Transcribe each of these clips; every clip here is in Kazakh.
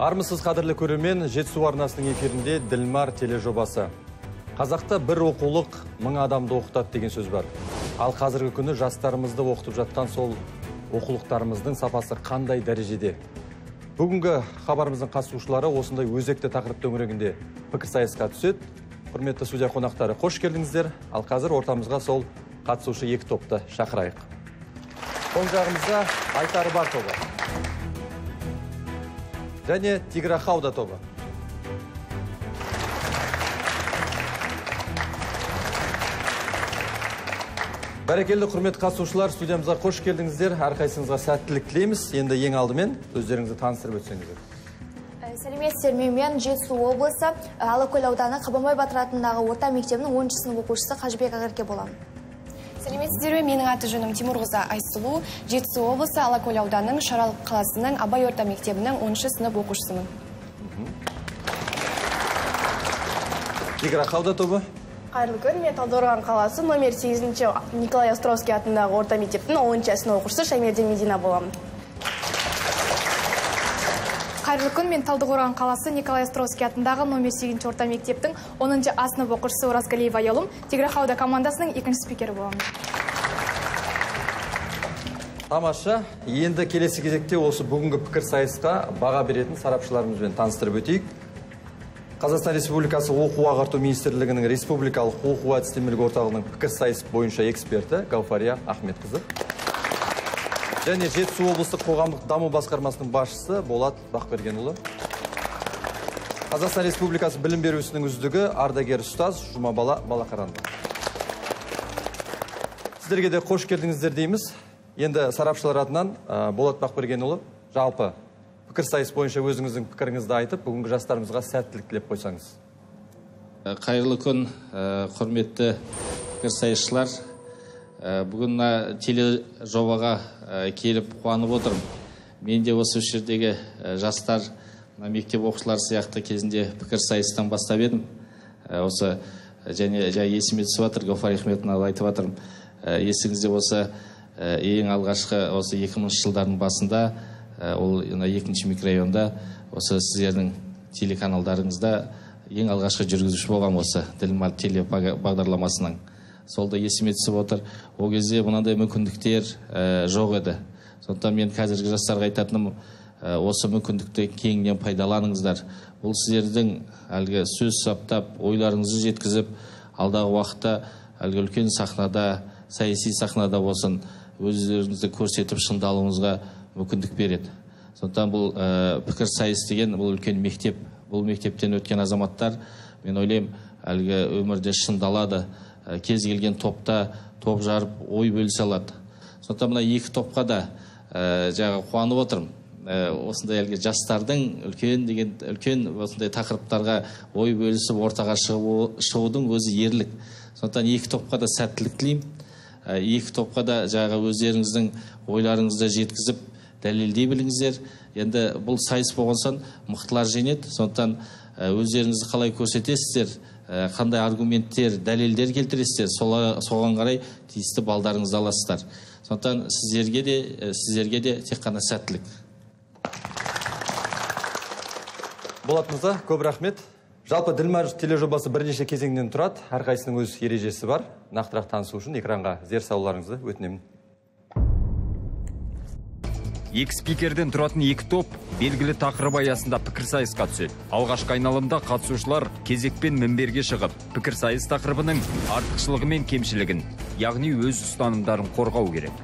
Армысыз қадірлі көрермен, Жетісу арнасының эфирінде Ділмар тележобасы. Қазақта бір оқулық 1000 адамды оқытады деген сөз бар. Ал қазіргі күні жастарымызды оқытып жатқан сол оқулықтарымыздың сапасы қандай дәрежеде? Бүгінгі хабарымыздың қатысушылары осындай өзекті тақырып төңірегінде пікірсайысқа түседі. Құрметті студия қонақтары, қош келдіңіздер. Ал қазір ортамызға сол қатысушы екі топты шақырайық. Оң жағымызда Айтары бар тобы және Тиграхауда тобы. Бәрекелді құрметті қатысушылар, студиямызға қош келдіңіздер. Әрқайсыңызға сәттілік тілейміз. Енді ең алдымен өздеріңізді таныстырып өтсеңіздер. Сәлеметсіздер, мен Жетісу облысы Алакөл ауданы Қабанбай Батыр атындағы орта мектебінің 10-шы сынып оқушысы Қажыбек Ақерке боламын. Сәлеметсіздер, менің аты жөнім Тимурғызы Айсұлу, Жетісу облысы Алакөл ауданының Шаралық қаласының Абай орта мектебінің 10-шы сынып оқушысымын. Тиграхауда тобы. Қайырлы күн, мен Талдықорған қаласы номер 8-ші Николай Островский атындағы орта мектептің 10-шы сынып оқушысы Шаймерден Медина боламын. Қайырлы күн, мен Талдықорған қаласы Николай Островский атындағы номер 8-ші орта мектептің 10-шы А сынып оқушысы Оразгалиева Аялым, Тиграхауда командасының 2-ші спикері боламын. Тамаша, енді келесі кезекте осы бүгінгі пікірсайысқа баға беретін сарапшыларымызбен таныстырып өтейік. Қазақстан Республикасы Оқу ағарту министрлігінің Республикалық оқу әдістемелік орталығының пікірсайыс бойынша эксперті Гауфария Ахметқызы. Және Жетісу облыстық қоғамдық даму басқармасының басшысы Болат Бақбергенұлы. Қазақстан Республикасы білім беру ісінің үздігі ардагер ұстаз Жұмабала Балақаранова. Сіздерге де қош келдіңіздер дейміз. Енді сарапшылар атынан Болат Бақбергенұлы, жалпы пікірсайыс бойынша өзіңіздің пікіріңізді айтып, бүгінгі жастарымызға сәттілік тілеп қойсаңыз. Қайырлы күн, құрметті пікірсайысшылар. Бүгін тележобаға келіп қуанып отырмын. Мен де осы жердегі жастар, мектеп оқушылары сияқты кезінде пікірсайыстан бастап едім. Осы және есіме түсіп жатыр, Гауфария Ахметовна айтып жатырмын. Есіңізде осы ең алғашқы осы 2000-ші жылдардың басында ол 2-ші микрорайонда осы сіздердің телеканалдарыңызда ең алғашқы жүргізуші болған осы Ділмар телебағдарламасының. Сол да есіме түсіп отыр. Ол кезде мынандай мүмкіндіктер жоқ еді. Сондықтан мен қазіргі жастарға айтатыным, осы мүмкіндікті кеңінен пайдаланыңыздар. Бұл сіздердің әлгі сөз саптап, ойларыңызды жеткізіп, алдағы уақытта әлгі үлкен сахнада, саяси сахнада болсын, өздеріңізді көрсетіп шыңдалуыңызға мүмкіндік береді. Сондықтан бұл пікірсайыс деген бұл үлкен мектеп. Бұл мектептен өткен азаматтар, мен ойлаймын, әлгі өмірде шыңдалады. Кез келген топта топ жарып ой бөлісе алады. Сондықтан мына екі топқа да жаңа қуанып отырмын. Осындай әлгі жастардың үлкен осындай тақырыптарға ой бөлісіп ортаға шығудың өзі ерлік. Сондықтан екі топқа да сәттілік тілеймін. Екі топқа да жаңа өздеріңіздің ойларыңызды жеткізіп дәлелдей біліңіздер. Енді бұл сайыс болған соң мықтылар жеңеді. Сондықтан өздеріңізді қалай көрсетесіздер, қандай аргументтер, дәлелдер келтіресіздер, соған қарай тиісті балдарыңызды аласыздар. Сондықтан сіздерге де тек қана сәттілік. Болат мырза, көп рахмет. Жалпы Ділмар тележобасы бірнеше кезеңнен тұрады. Әрқайсының өз ережесі бар. Нақтырақ танысу үшін экранға зер салуларыңызды өтінемін. Екі спикерден тұратын екі топ белгілі тақырып аясында пікірсайысқа түседі. Алғашқы айналымда қатысушылар кезекпен мінберге шығып, пікірсайыс тақырыбының артықшылығы мен кемшілігін, яғни өз ұстанымдарын қорғау керек.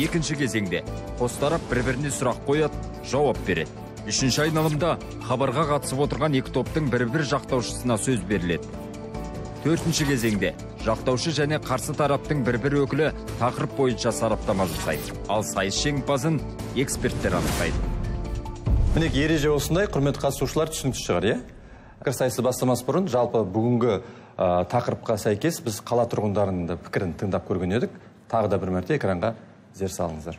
Екінші кезеңде қос тарап бір-біріне сұрақ қояды, жауап береді. Үшінші айналымда хабарға қатысып отырған екі топтың бір-бір жақтаушысына сөз беріледі. Төртінші кезеңде жақтаушы және қарсы тараптың бір-бір өкілі тақырып бойынша сараптама жасайды. Ал сайыс жеңімпазын эксперттер анықтайды. Міне ереже осындай, құрметті қатысушылар, түсінікті шығар, иә? Пікірсайысты бастамас бұрын жалпы бүгінгі тақырыпқа сәйкес біз қала тұрғындарының пікірін тыңдап көрген едік. Тағы да бір мәрте экранға зер салыңыздар.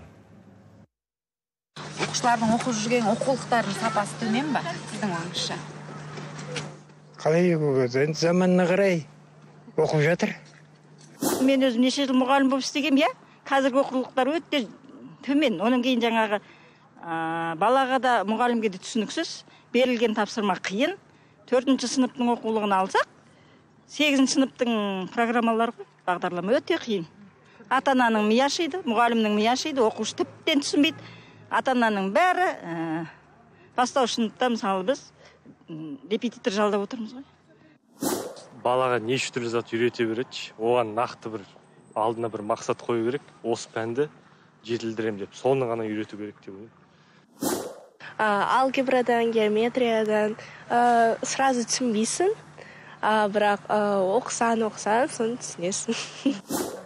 Оқушылардың оқып жүрген оқулықтардың сапасы төмен бе, сіздің ойыңызша? Қалай енді заманына қарай оқып жатыр. Мен өзім неше жыл мұғалім болып істегем, иә? Қазіргі оқулықтар өте төмен. Оның кейін жаңағы балаға да мұғалімге де түсініксіз, берілген тапсырма қиын. 4-ші сыныптың оқулығын алсақ, 8-ші сыныптың программалары бағдарлама өте қиын. Ата-ананың мия шиды, мұғалімнің мия шиды, оқушы тіптен түсінбейді. Ата-ананың бәрі бастауыш сыныпта мысалы біз репетитор жалдап отырмыз ғой. Балаға неше түрлі зат үйрете береді, оған нақты бір алдына бір мақсат қою керек, осы пәнді жетілдірем деп, соны ғана үйрету керек деп ойлаймын. Алгебрадан, геометриядан сразу түсінбейсің, бірақ оқысан, соны түсінесің.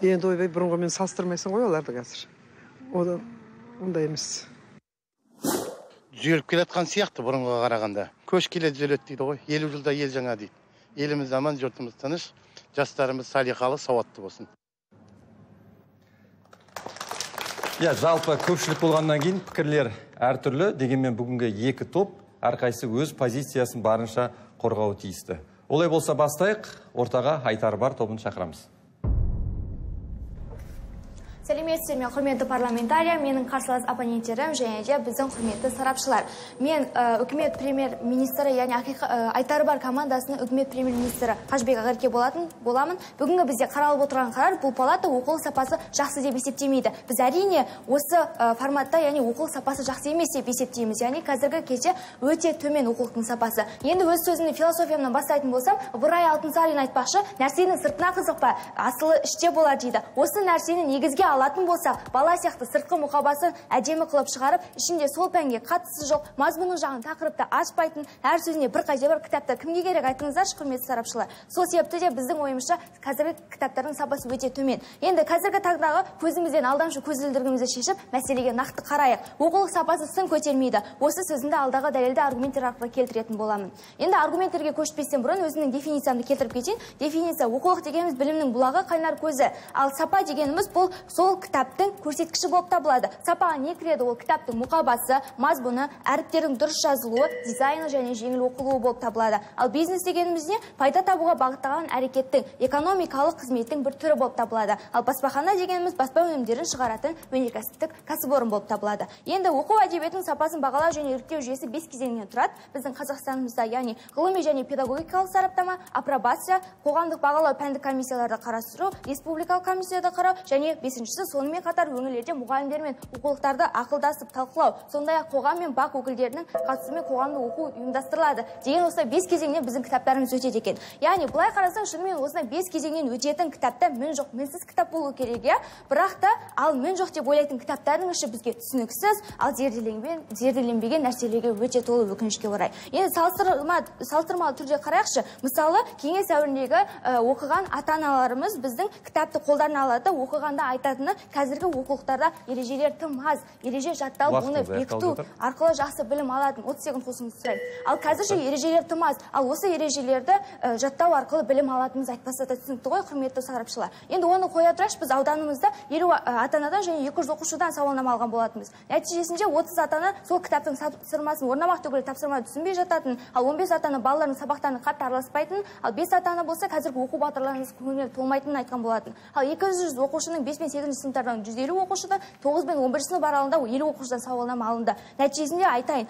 Енді ойбай бұрынғымен салыстырмайсың ғой оларды қазір. Ондай емес. Түзеліп келатқан сияқты бұрынға қарағанда. Көш келе түзеледі дейді ғой. 50 жылда ел жаңа дейді. Еліміз аман, жұртымыз тыныш, жастарымыз салиқалы, сауатты болсын. Жалпы көпшілік болғаннан кейін пікірлер әртүрлі, дегенмен бүгінгі екі топ әрқайсысы өз позициясын барынша қорғауы тиісті. Олай болса бастайық, ортаға айтары бар тобын шақырамыз. Сәлеметсіздер, мен құрметті парламентария, менің қарсылас оппоненттерім және де біздің құрметті сарапшылар. Мен үкімет премьер-министрі, яғни айтары бар командасының үкімет премьер-министрі Қажыбек Ағерке боламын. Бүгінгі бізде қаралып отырған қарар, бұл палата оқулық сапасы жақсы деп есептемейді. Біз әрине осы форматта, яғни оқулық сапасы жақсы емес деп есептейміз. Яғни қазіргі кезде өте төмен оқулықтың сапасы. Енді өз сөзімді философиямнан бастайтын болсам, Ыбырай Алтынсарин айтпақшы, нәрсенің сыртына қызықпа, асылы іште болар дейді. Осы нәрсені негізге алатын болсақ, бала сияқты сыртқы мұқабасын әдемі қылып шығарып, ішінде сол пәнге қатысы жоқ, мазмұның жағын тақырыпты ашпайтын, әр сөзіне бір қайда бір кітаптар кімге керек айтыңыздаршы, құрметті сарапшылар. Сол себепті де біздің ойымызша қазіргі кітаптардың сапасы өте төмен. Енді қазіргі таңдағы көзімізден алдамшы көзілдірігімізді шешіп, мәселеге нақты қарайық. Оқулық сапасы сын көтермейді. Осы сөзімді алдағы дәлелді аргументтер арқылы келтіретін боламын. Енді аргументтерге көшпестен бұрын өзімнің дефинициямды келтіріп кетейін. Дефиниция: оқулық дегеніміз білімнің бұлағы, қайнар көзі. Ал сапа дегеніміз бұл сол кітаптың көрсеткіші болып табылады. Сапаға не кіреді? Ол кітаптың мұқабасы, мазмұны, әріптердің дұрыс жазылуы, дизайны және жеңіл оқылуы болып табылады. Ал бизнес дегеніміз не? Пайда табуға бағытталған әрекеттің, экономикалық қызметтің бір түрі болып табылады. Ал баспахана дегеніміз баспа өнімдерін шығаратын өнеркәсіптік кәсіпорын болып табылады. Енді оқу әдебиетінің сапасын бағалау және іріктеу жүйесі 5 кезеңнен тұрады. Біздің Қазақстанымызда, яғни ғылыми және педагогикалық сараптама, апробация, қоғамдық бағалау пәндік комиссияларды қарастыру, республикалық комиссияда қарау және 5-шісі сонымен қатар өңірлерде мұғалімдермен оқулықтарды ақылдасып талқылау, сондай-ақ қоғам мен бақ өкілдерінің қатысуымен қоғамдық оқу ұйымдастырылады деген осы 5 кезеңнен біздің кітаптарымыз өтеді екен. Яғни былай қарасаң, шынымен осындай 5 кезеңнен өтетін кітапта мін жоқ, мінсіз кітап болу керек, бірақ та ал мін жоқ деп ойлайтын кітаптардың іші бізге түсініксіз, ал зерделенбеген нәрселерге өте толы, өкінішке орай. Енді салыстырмалы түрде қарайықшы. Мысалы, кеңес дәуіріндегі оқыған ата-аналарымыз біздің кітапты қолдарына алады, оқығанда айтатыны, қазіргі оқулықтарда ережелер тым аз, ереже жатталып, оны бекіту арқылы жақсы білім алатын. 30 секунд қосыңыз сұраймын. Ал қазірше ережелер тым аз, ал осы ережелерді жаттау арқылы білім алатынымыз айтпаса да түсінікті ғой, құрметті сарапшылар. Енді оны қоя тұрайықшы, біз ауданымызда 50 ата-анадан және 200 оқушыдан сауалнама алған болатынбыз. Нәтижесінде 30 ата-ана сол кітаптың тапсырмасын орнамақ түгілі тапсырманы түсінбей жататын, ал 15 ата-ана балаларының сабақтарына қатты араласпайтын, ал 5 ата-ана болса қазіргі оқу бағдарламаңыз көңіліне толмайтынын айтқан болатын. Ал 200 оқушының 5 мен 8 сыныптардан 150 оқушыдан, 9 мен 11 сынып аралығында 50 оқушыдан сауалнама алынды. Нәтижесінде айтайын,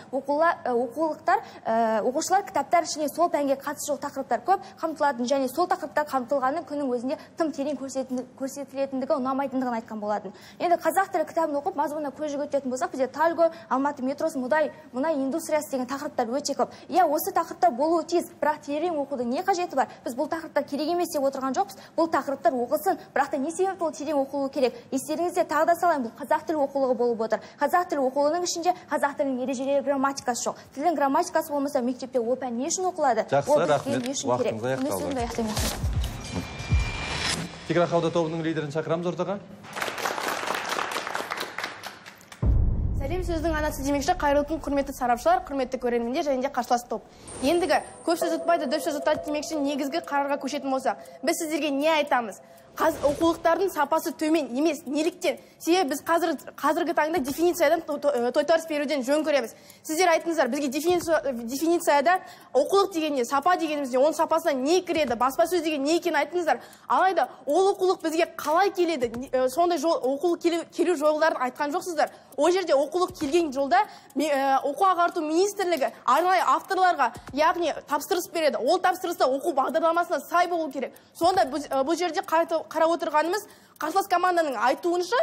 оқушылар кітаптар ішіне сол пәнге қатысы жоқ тақырыптар көп қамтылатын және сол тақырыптар қамтылғанның күннің өзінде тым терең көрсетілетіндігі ұнамайтындығын айтқан болатын. Енді қазақ тілі кітабын оқып мазмұнына көз жүгіртетін болсақ, бізде Тальго, Алматы метросы, мұнай индустриясы деген тақырыптар өте көп. Осы тақырыптар болуы тиіс, бірақ терең оқудың не қажеті бар? Біз бұл тақырыптар керек емес деп отырған жоқпыз. Бұл тақырыптар оқылсын, бірақ та не себепті ол терең оқылуы керек? Естеріңізде тағы да салайын, бұл қазақ тілі оқулығы болып отыр. Қазақ тілі оқулығының ішінде қазақ тілінің ережелері, грамматикасы жоқ. Тілдің грамматикасы болмаса, мектепте ол пән не үшін оқылады? Жақсы, рахмет. Уақытыңыз аяқталды. Тигра Қауды тобының лидерін шақырамыз ортаға. Сәлем сөздің анасы демекші, қайырлы күн құрметті сарапшылар, құрметті көрермендер және де қарсылас топ. Ендігі көп сөз ұтпайды, дөп сөз ұтады демекші негізгі қарарға көшетін болса, біз сіздерге не айтамыз? Оқулықтардың сапасы төмен емес. Неліктен? Себебі біз қазіргі таңда дефинициядан тойтарыс беруден жөн көреміз. Сіздер айтыңыздар, бізге дефиницияда оқулық дегенде, сапа дегенімізде, оның сапасына не кіреді, баспасөз деген не екенін айтыңыздар. Алайда ол оқулық бізге қалай келеді? Сондай оқулық келу жолдарын айтқан жоқсыздар. Ол жерде оқулық келген жолда оқу ағарту министрлігі арнайы авторларға, яғни тапсырыс береді. Ол тапсырыста оқу бағдарламасына сай болу керек. Сонда бұл жерде қарап отырғанымыз қарсылас команданың айтуынша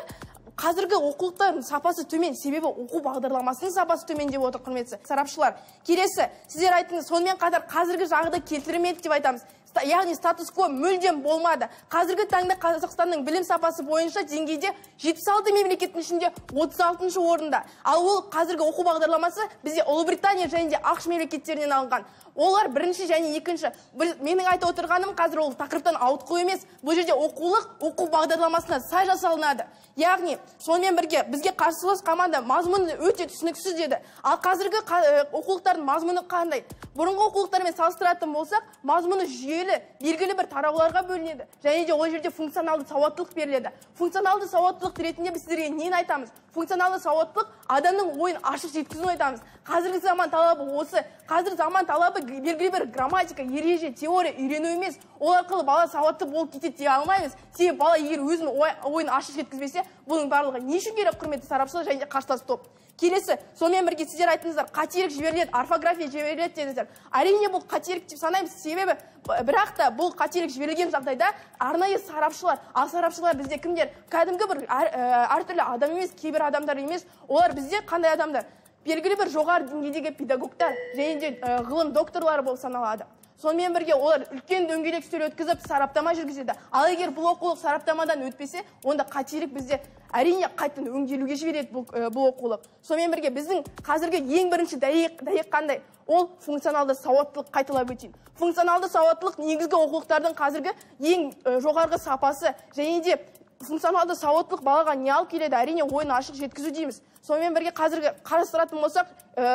қазіргі оқулықтардың сапасы төмен, себебі оқу бағдарламасының сапасы төмен деп отыр, құрметті сарапшылар. Келесі, сіздер айттыңыз, сонымен қатар қазіргі жағдай келтірмеді деп айтамыз. Яғни статус-кво мүлдем болмады. Қазіргі таңда Қазақстанның білім сапасы бойынша деңгейде 76 мемлекеттің ішінде 36-шы орында. Ал ол қазіргі оқу бағдарламасы бізде Ұлыбритания және де ақш мемлекеттерінен алынған. Олар бірінші және екінші. Менің айтып отырғаным қазір ол тақырыптан ауытқу емес. Бұл жерде оқу бағдарламасына сай жасалынады. Яғни, сонымен бірге бізге қарсылас команда мазмұны өте түсініксіз деді. Ал қазіргі оқулықтардың мазмұны қандай? Бұрынғы оқулықтармен салыстыратын болсақ, мазмұны жүйелі, белгілі бір тарауларға бөлінеді. Және де ол жерде функционалды сауаттылық беріледі. Функционалды сауаттылық ретінде біз сіздерге нені айтамыз? Функционалды сауаттылық адамның ойын ашық жеткізуін айтамыз. Қазіргі заман талабы осы. Қазір заман талабы белгілі бір грамматика, ереже, теория үйрену емес. Ол арқылы бала сауатты болып кетеді дей алмаймыз. Себебі бала егер өзінің ойын ашық жеткізбесе, бұның барлығы не үшін керек, құрметті сарапшылар және қарсылас топ. Келесі, сонымен бірге сіздер айттыңыздар, қателік жіберіледі, орфография жіберіледі дедіңіздер. Әрине бұл қателік деп санаймыз, себебі бірақ та бұл қателік жіберілген жағдайда арнайы сарапшылар, ал сарапшылар бізде кімдер? Кәдімгі бір әртүрлі адам емес, кейбір адамдар емес. Олар бізде қандай адамдар? Белгілі бір жоғары деңгейдегі педагогтар және де ғылым докторлары болып саналады. Сонымен бірге олар үлкен дөңгелек үстел өткізіп сараптама жүргізеді. Ал егер бұл оқулық сараптамадан өтпесе, онда қателік бізде әрине қайтадан өңделуге жібереді бұл оқулық. Сонымен бірге біздің қазіргі ең бірінші дәйек қандай? Ол функционалды сауаттылық қайталап өтейін. Функционалды сауаттылық негізгі оқулықтардың қазіргі ең жоғарғы сапасы және де функционалды сауаттылық балаға не алып келеді? Әрине ойын ашық жеткізу дейміз. Сонымен бірге қазіргі қарастыратын болсақ,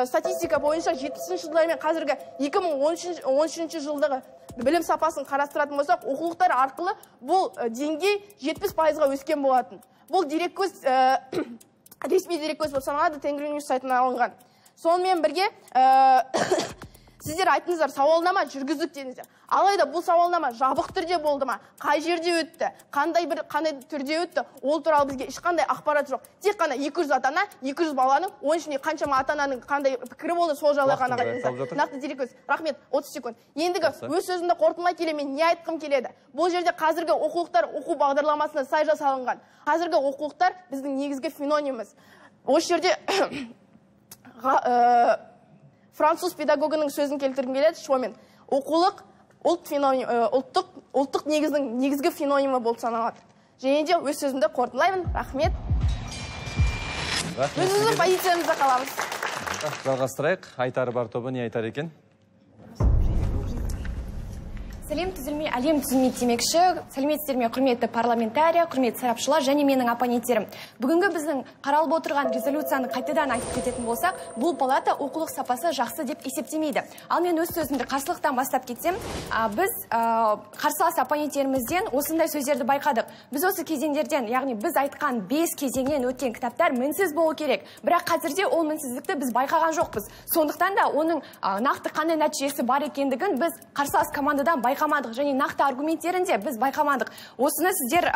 статистика бойынша 70-ші жылдар мен қазіргі 2013 жылдағы білім сапасын қарастыратын болсақ, оқулықтар арқылы бұл деңгей 70%-ға өскен болатын. Бұл дереккөз ресми дереккөз болып саналады, Тенгриньюс сайтынан алынған. Сонымен бірге сіздер айттыңыздар, сауалнама жүргіздік дедіңіздер. Алайда бұл сауалнама жабық түрде болды ма? Қай жерде өтті? Қандай түрде өтті? Ол туралы бізге ешқандай ақпарат жоқ. Тек қана 200 атана, 200 баланың, оның ішінде қаншама атананың қандай пікірі болды, сол жайлы ғана айтыңыздар. Нақты дереккөз. Рахмет, 30 секунд. Ендігі өз сөзімді қорытындылай келе мен не айтқым келеді? Бұл жерде қазіргі оқулықтар оқу бағдарламасына сай жасалынған. Қазіргі оқулықтар біздің негізгі фенониміміз. Осы жерде француз педагогының сөзін келтіргім келеді, Шомен. Оқулық ұлттық негізгі фенонимі болып саналады. Және де өз сөзімді қорытындылаймын. Рахмет. Өзіміздің позициямызда қаламыз. Жалғастырайық. Айтары бар тобы не айтар екен? Сәлем түзілмей, әлем түзілмей демекші. Сәлеметсіздер ме, құрметті парламентария, құрметті сарапшылар және менің оппоненттерім. Бүгінгі біздің қаралып отырған резолюцияны қайтадан айтып кететін болсақ, бұл палата оқулық сапасы жақсы деп есептемейді. Ал мен өз сөзімді қарсылықтан бастап кетсем, біз қарсылас оппоненттерімізден осындай сөздерді байқадық. Біз осы кезеңдерден, яғни біз айтқан 5 кезеңнен өткен кітаптар мінсіз болу керек. Бірақ қазірде ол мінсіздікті біз байқаған жоқпыз. Сондықтан да оның нақты қандай нәтижесі бар екендігін біз қарсылас командадан байқамадық, және нақты аргументтерінде біз байқамадық. Осыны сіздер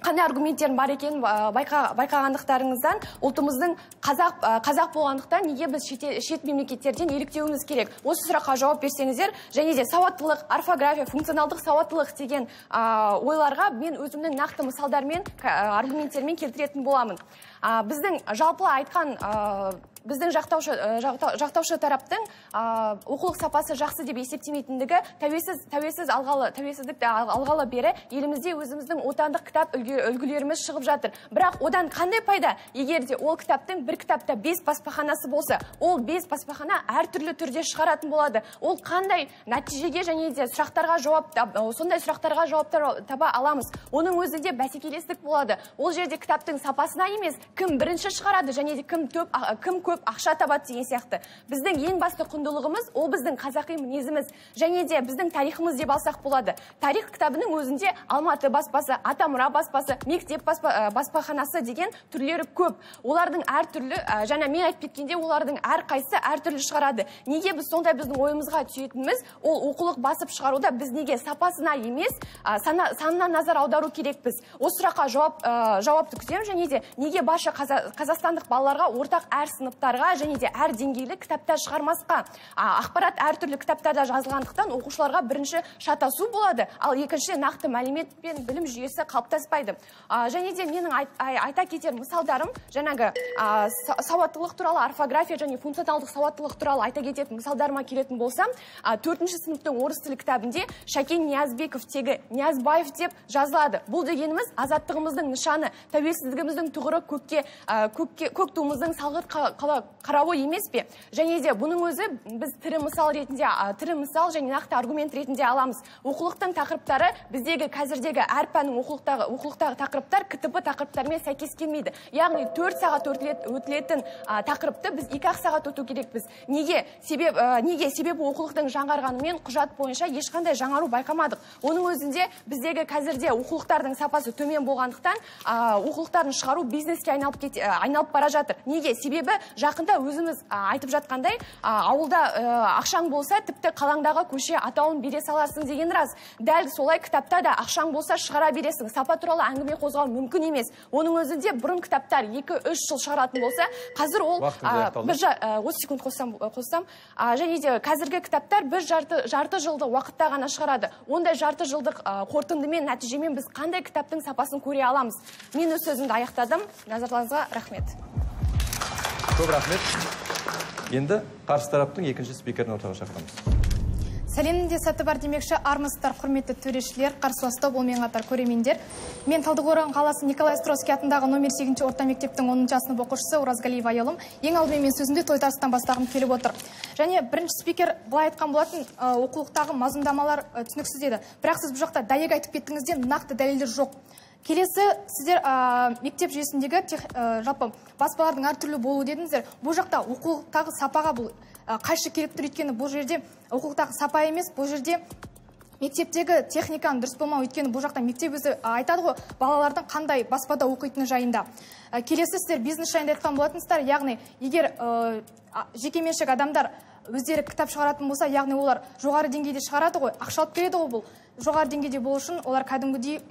қандай аргументтерін бар екенін байқағандықтарыңыздан, ұлтымыздың қазақ болғандықтан неге біз шет мемлекеттерден еліктеуіміз керек? Осы сұраққа жауап берсеңіздер, және де сауаттылық, орфография, функционалдық сауаттылық деген ойларға мен өзімнің нақты мысалдармен, аргументтермен келтіретін боламын. Біздің жалпы айтқан біздің жақтаушы тараптың оқулық сапасы жақсы деп есептемейтіндігі тәуелсіздікті алғалы бері елімізде өзіміздің отандық кітап үлгілеріміз шығып жатыр. Бірақ одан қандай пайда? Егер де ол кітаптың бір кітапта 5 баспаханасы болса, ол 5 баспахана әртүрлі түрде шығаратын болады. Ол қандай нәтижеге және де сондай сұрақтарға жауаптар таба аламыз? Оның өзінде бәсекелестік болады. Ол жерде кітаптың сапасына емес, кім бірінші шығарады және де кім көп көп ақша табады деген сияқты. Біздің ең басты құндылығымыз ол біздің қазақи мінезіміз және де біздің тарихымыз деп алсақ болады. Тарих кітабының өзінде Алматы баспасы, Атамұра баспасы, мектеп баспаханасы деген түрлері көп. Олардың әртүрлі, және мен айтып кеткенде олардың әрқайсысы әртүрлі шығарады. Неге біз сондай біздің ойымызға түйетініміз, ол оқулық басып шығаруда біз неге сапасына емес, санына назар аудару керекпіз. Осы сұраққа жауапты күтемін, және де неге барша қазақстандық балаларға ортақ әр сыныптарға және де әр деңгейлі кітаптар шығармасқа. Ақпарат әртүрлі кітаптарда жазылғандықтан оқушыларға бірінші шатасу болады, ал екінші нақты мәлімет пен білім жүйесі қалыптаспайды. Және де менің айта кетер мысалдарым, жаңағы сауаттылық туралы, орфография және функционалдық сауаттылық туралы айта кететін мысалдарыма келетін болсам, 4-ші сыныптың орыс тілі кітабінде Шәкен Ниязбеков тегі Ниязбаев деп жазылады. Бұл дегеніміз азаттығымыздың нышаны, тәуелсіздігіміздің тұғыры көк туымыздың салғырт қарауы емес пе? Және де бұның өзі біз тірі мысал және нақты аргумент ретінде аламыз. Оқулықтың тақырыптары біздегі қазірдегі әр пәннің оқулықтағы тақырыптар КТП тақырыптарымен сәйкес келмейді. Яғни 4 сағат өтілетін тақырыпты біз 2 сағат өту керекпіз. Неге? Себебі оқулықтың жаңарғанымен құжат бойынша ешқандай жаңару байқамадық. Оның өзінде біздегі қазірде оқулықтардың сапасы төмен болғандықтан оқулықтарын шығару бизнеске айналып бара жатыр. Неге? Себебі жақында өзіміз айтып жатқандай, ауылда ақшаң болса, тіпті қалаңдағы көше атауын бере саласың деген рас. Дәл солай кітапта да ақшаң болса шығара бересің. Сапа туралы әңгіме қозғау мүмкін емес. Оның өзінде бұрын кітаптар 2-3 жыл шығаратын болса, қазір ол 30 секунд қоссам, және де қазіргі кітаптар бір жарты жылдық уақытта ғана шығарады. Ондай жарты жылдық қорытындымен, нәтижемен біз қандай кітаптың сапасын көре аламыз? Мен өз сөзімді аяқтадым. Назарларыңызға рахмет. Көп рахмет. Енді қарсы тараптың екінші спикерін ортаға шақырамыз. Сәлемінде сәті бар демекші, армысыздар құрметті төрешілер, қарсыласты болмен қатар көремендер. Мен Талдықорған қаласы Николай Островский атындағы номер 8 орта мектептің 10 сынып оқушысы Оразгалиева Аялым. Ең алдымен мен сөзімде тойтарыстан бастағым келіп отыр. Және бірінші спикер былай айтқан болатын, оқулықтағы мазмұндамалар түсініксіз еді. Бірақ сіз бұл жақта дәлел айтып кеттіңізде нақты дәлелдер жоқ. Келесі, сіздер мектеп жүйесіндегі жалпы баспалардың әртүрлі болу дедіңіздер. Бұл жақта оқулықтағы сапаға бұл қайшы келіп тұр, өйткені бұл жерде оқулықтағы сапа емес, бұл жерде мектептегі техниканың дұрыс болмау, өйткені бұл жақта мектеп өзі айтады ғой, балалардың қандай баспада оқитыны жайында. Келесі, сіздер бизнес жайында айтқан болатынсыздар, яғни егер жекеменшік адамдар өздері кітап шығаратын болса, яғни олар жоғары деңгейде шығарады ғой, ақша алып келеді ғой, бұл жоғары деңгейде болу үшін олар кәдімгідей